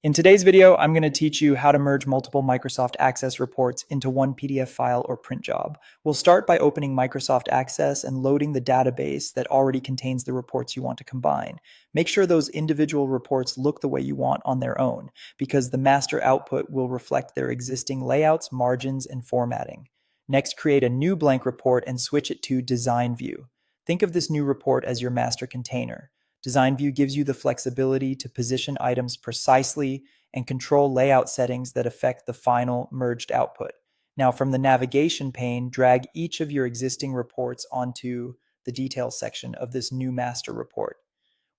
In today's video, I'm going to teach you how to merge multiple Microsoft Access reports into one PDF file or print job. We'll start by opening Microsoft Access and loading the database that already contains the reports you want to combine. Make sure those individual reports look the way you want on their own, because the master output will reflect their existing layouts, margins, and formatting. Next, create a new blank report and switch it to Design View. Think of this new report as your master container. Design View gives you the flexibility to position items precisely and control layout settings that affect the final merged output. Now, from the navigation pane, drag each of your existing reports onto the details section of this new master report.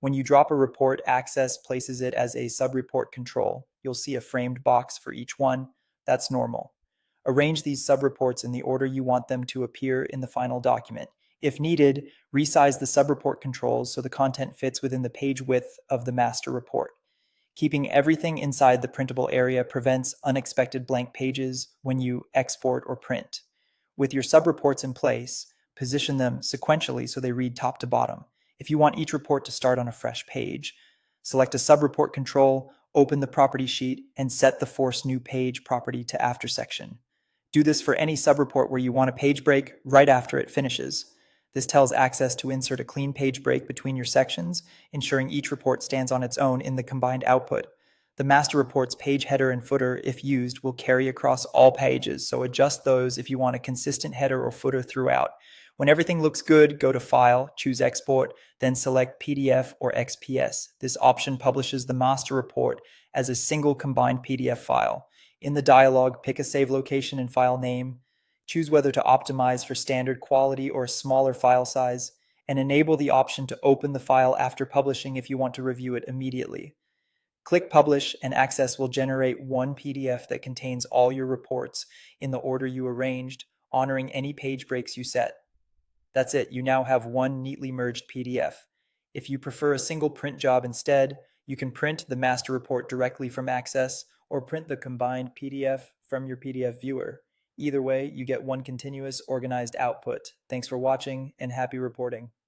When you drop a report, Access places it as a sub-report control. You'll see a framed box for each one. That's normal. Arrange these sub-reports in the order you want them to appear in the final document. If needed, resize the sub-report controls so the content fits within the page width of the master report. Keeping everything inside the printable area prevents unexpected blank pages when you export or print. With your sub-reports in place, position them sequentially so they read top to bottom. If you want each report to start on a fresh page, select a sub-report control, open the property sheet, and set the Force New Page property to After section. Do this for any sub-report where you want a page break right after it finishes. This tells Access to insert a clean page break between your sections, ensuring each report stands on its own in the combined output. The master report's page header and footer, if used, will carry across all pages, so adjust those if you want a consistent header or footer throughout. When everything looks good, go to File, choose Export, then select PDF or XPS. This option publishes the master report as a single combined PDF file. In the dialog, pick a save location and file name, choose whether to optimize for standard quality or smaller file size, and enable the option to open the file after publishing if you want to review it immediately. Click Publish and Access will generate one PDF that contains all your reports in the order you arranged, honoring any page breaks you set. That's it, you now have one neatly merged PDF. If you prefer a single print job instead, you can print the master report directly from Access or print the combined PDF from your PDF viewer. Either way, you get one continuous, organized output. Thanks for watching and happy reporting.